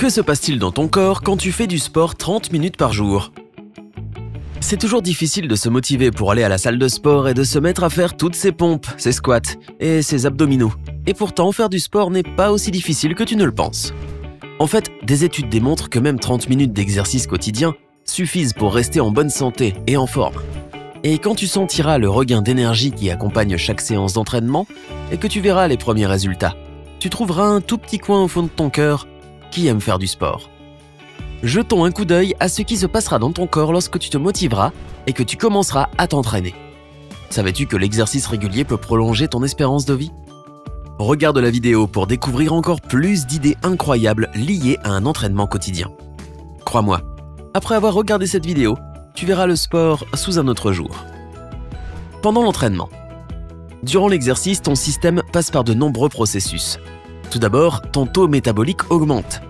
Que se passe-t-il dans ton corps quand tu fais du sport 30 minutes par jour? C'est toujours difficile de se motiver pour aller à la salle de sport et de se mettre à faire toutes ces pompes, ces squats et ces abdominaux. Et pourtant, faire du sport n'est pas aussi difficile que tu ne le penses. En fait, des études démontrent que même 30 minutes d'exercice quotidien suffisent pour rester en bonne santé et en forme. Et quand tu sentiras le regain d'énergie qui accompagne chaque séance d'entraînement et que tu verras les premiers résultats, tu trouveras un tout petit coin au fond de ton cœur qui aime faire du sport. Jetons un coup d'œil à ce qui se passera dans ton corps lorsque tu te motiveras et que tu commenceras à t'entraîner. Savais-tu que l'exercice régulier peut prolonger ton espérance de vie? Regarde la vidéo pour découvrir encore plus d'idées incroyables liées à un entraînement quotidien. Crois-moi, après avoir regardé cette vidéo, tu verras le sport sous un autre jour. Pendant l'entraînement. Durant l'exercice, ton système passe par de nombreux processus. Tout d'abord, ton taux métabolique augmente.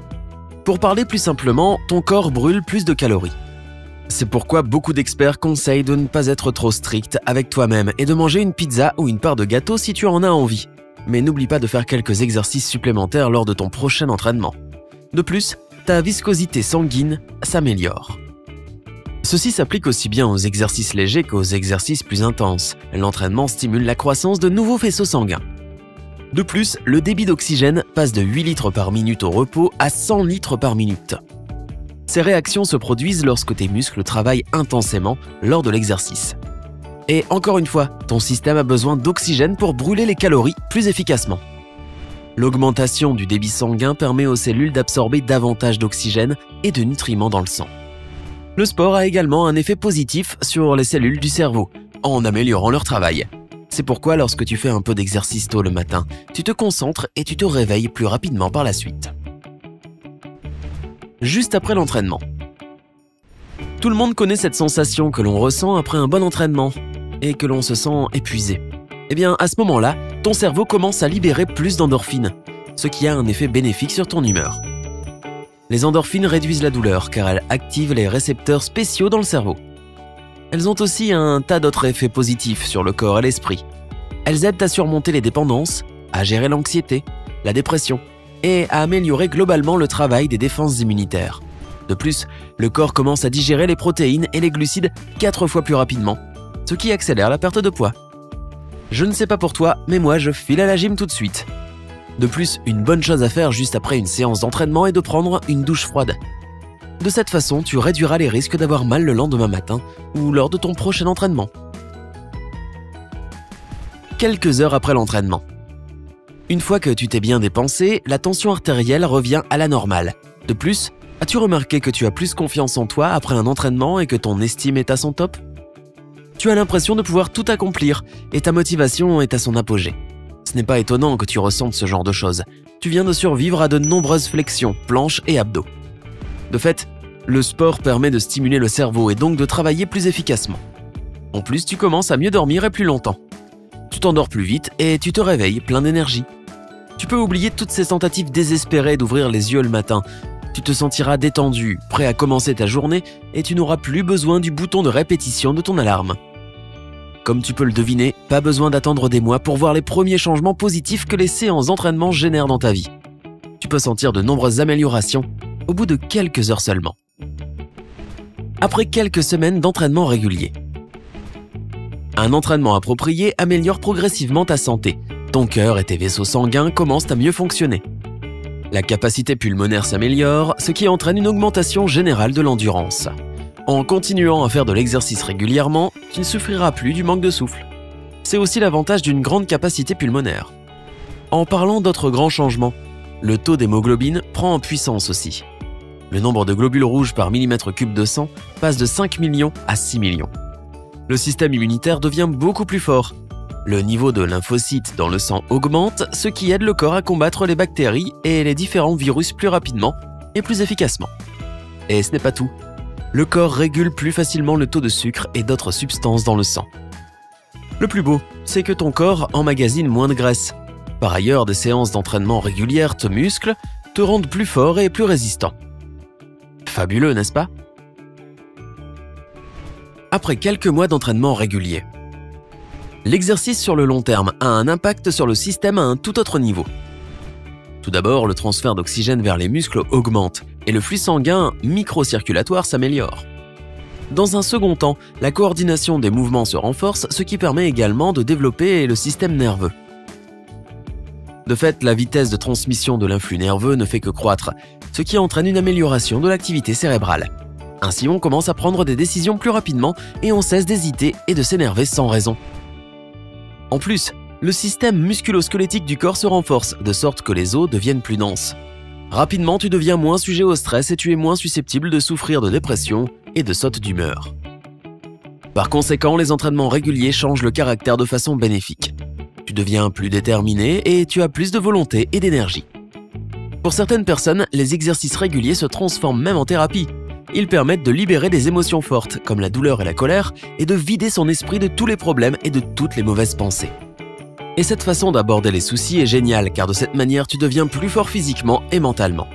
Pour parler plus simplement, ton corps brûle plus de calories. C'est pourquoi beaucoup d'experts conseillent de ne pas être trop strict avec toi-même et de manger une pizza ou une part de gâteau si tu en as envie. Mais n'oublie pas de faire quelques exercices supplémentaires lors de ton prochain entraînement. De plus, ta viscosité sanguine s'améliore. Ceci s'applique aussi bien aux exercices légers qu'aux exercices plus intenses. L'entraînement stimule la croissance de nouveaux faisceaux sanguins. De plus, le débit d'oxygène passe de 8 litres par minute au repos à 100 litres par minute. Ces réactions se produisent lorsque tes muscles travaillent intensément lors de l'exercice. Et encore une fois, ton système a besoin d'oxygène pour brûler les calories plus efficacement. L'augmentation du débit sanguin permet aux cellules d'absorber davantage d'oxygène et de nutriments dans le sang. Le sport a également un effet positif sur les cellules du cerveau, en améliorant leur travail. C'est pourquoi lorsque tu fais un peu d'exercice tôt le matin, tu te concentres et tu te réveilles plus rapidement par la suite. Juste après l'entraînement. Tout le monde connaît cette sensation que l'on ressent après un bon entraînement et que l'on se sent épuisé. Eh bien, à ce moment-là, ton cerveau commence à libérer plus d'endorphines, ce qui a un effet bénéfique sur ton humeur. Les endorphines réduisent la douleur car elles activent les récepteurs spéciaux dans le cerveau. Elles ont aussi un tas d'autres effets positifs sur le corps et l'esprit. Elles aident à surmonter les dépendances, à gérer l'anxiété, la dépression et à améliorer globalement le travail des défenses immunitaires. De plus, le corps commence à digérer les protéines et les glucides 4 fois plus rapidement, ce qui accélère la perte de poids. Je ne sais pas pour toi, mais moi je file à la gym tout de suite. De plus, une bonne chose à faire juste après une séance d'entraînement est de prendre une douche froide. De cette façon, tu réduiras les risques d'avoir mal le lendemain matin ou lors de ton prochain entraînement. Quelques heures après l'entraînement. Une fois que tu t'es bien dépensé, la tension artérielle revient à la normale. De plus, as-tu remarqué que tu as plus confiance en toi après un entraînement et que ton estime est à son top? Tu as l'impression de pouvoir tout accomplir et ta motivation est à son apogée. Ce n'est pas étonnant que tu ressentes ce genre de choses. Tu viens de survivre à de nombreuses flexions, planches et abdos. De fait, le sport permet de stimuler le cerveau et donc de travailler plus efficacement. En plus, tu commences à mieux dormir et plus longtemps. Tu t'endors plus vite et tu te réveilles plein d'énergie. Tu peux oublier toutes ces tentatives désespérées d'ouvrir les yeux le matin. Tu te sentiras détendu, prêt à commencer ta journée et tu n'auras plus besoin du bouton de répétition de ton alarme. Comme tu peux le deviner, pas besoin d'attendre des mois pour voir les premiers changements positifs que les séances d'entraînement génèrent dans ta vie. Tu peux sentir de nombreuses améliorations au bout de quelques heures seulement. Après quelques semaines d'entraînement régulier. Un entraînement approprié améliore progressivement ta santé. Ton cœur et tes vaisseaux sanguins commencent à mieux fonctionner. La capacité pulmonaire s'améliore, ce qui entraîne une augmentation générale de l'endurance. En continuant à faire de l'exercice régulièrement, tu ne souffriras plus du manque de souffle. C'est aussi l'avantage d'une grande capacité pulmonaire. En parlant d'autres grands changements, le taux d'hémoglobine prend en puissance aussi. Le nombre de globules rouges par millimètre cube de sang passe de 5 millions à 6 millions. Le système immunitaire devient beaucoup plus fort. Le niveau de lymphocytes dans le sang augmente, ce qui aide le corps à combattre les bactéries et les différents virus plus rapidement et plus efficacement. Et ce n'est pas tout. Le corps régule plus facilement le taux de sucre et d'autres substances dans le sang. Le plus beau, c'est que ton corps emmagasine moins de graisse. Par ailleurs, des séances d'entraînement régulières te musclent, te rendent plus fort et plus résistant. Fabuleux, n'est-ce pas? Après quelques mois d'entraînement régulier. L'exercice sur le long terme a un impact sur le système à un tout autre niveau. Tout d'abord, le transfert d'oxygène vers les muscles augmente et le flux sanguin microcirculatoire s'améliore. Dans un second temps, la coordination des mouvements se renforce, ce qui permet également de développer le système nerveux. De fait, la vitesse de transmission de l'influx nerveux ne fait que croître, ce qui entraîne une amélioration de l'activité cérébrale. Ainsi, on commence à prendre des décisions plus rapidement et on cesse d'hésiter et de s'énerver sans raison. En plus, le système musculo-squelettique du corps se renforce, de sorte que les os deviennent plus denses. Rapidement, tu deviens moins sujet au stress et tu es moins susceptible de souffrir de dépression et de sautes d'humeur. Par conséquent, les entraînements réguliers changent le caractère de façon bénéfique. Tu deviens plus déterminé et tu as plus de volonté et d'énergie. Pour certaines personnes, les exercices réguliers se transforment même en thérapie. Ils permettent de libérer des émotions fortes, comme la douleur et la colère, et de vider son esprit de tous les problèmes et de toutes les mauvaises pensées. Et cette façon d'aborder les soucis est géniale, car de cette manière, tu deviens plus fort physiquement et mentalement.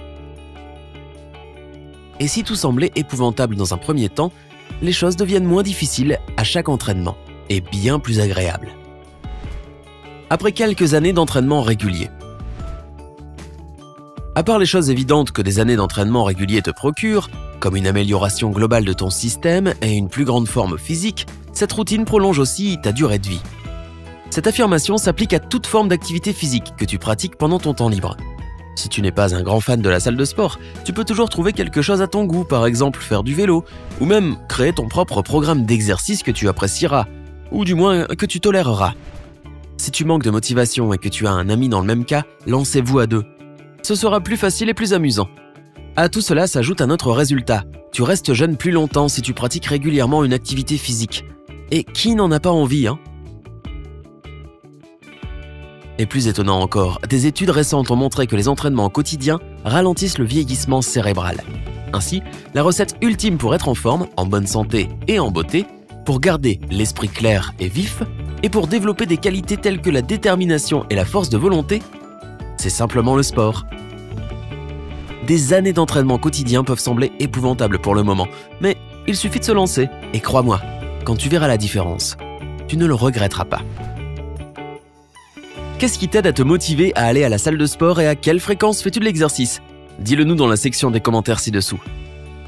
Et si tout semblait épouvantable dans un premier temps, les choses deviennent moins difficiles à chaque entraînement, et bien plus agréables. Après quelques années d'entraînement régulier. À part les choses évidentes que des années d'entraînement régulier te procurent, comme une amélioration globale de ton système et une plus grande forme physique, cette routine prolonge aussi ta durée de vie. Cette affirmation s'applique à toute forme d'activité physique que tu pratiques pendant ton temps libre. Si tu n'es pas un grand fan de la salle de sport, tu peux toujours trouver quelque chose à ton goût, par exemple faire du vélo, ou même créer ton propre programme d'exercice que tu apprécieras, ou du moins que tu toléreras. Si tu manques de motivation et que tu as un ami dans le même cas, lancez-vous à deux. Ce sera plus facile et plus amusant. À tout cela s'ajoute un autre résultat. Tu restes jeune plus longtemps si tu pratiques régulièrement une activité physique. Et qui n'en a pas envie, hein ? Et plus étonnant encore, des études récentes ont montré que les entraînements quotidiens ralentissent le vieillissement cérébral. Ainsi, la recette ultime pour être en forme, en bonne santé et en beauté, pour garder l'esprit clair et vif, et pour développer des qualités telles que la détermination et la force de volonté, c'est simplement le sport. Des années d'entraînement quotidien peuvent sembler épouvantables pour le moment, mais il suffit de se lancer, et crois-moi, quand tu verras la différence, tu ne le regretteras pas. Qu'est-ce qui t'aide à te motiver à aller à la salle de sport et à quelle fréquence fais-tu de l'exercice? Dis-le nous dans la section des commentaires ci-dessous.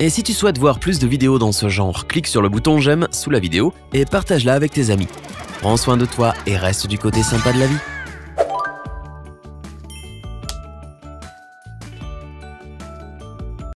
Et si tu souhaites voir plus de vidéos dans ce genre, clique sur le bouton j'aime sous la vidéo et partage-la avec tes amis. Prends soin de toi et reste du côté sympa de la vie.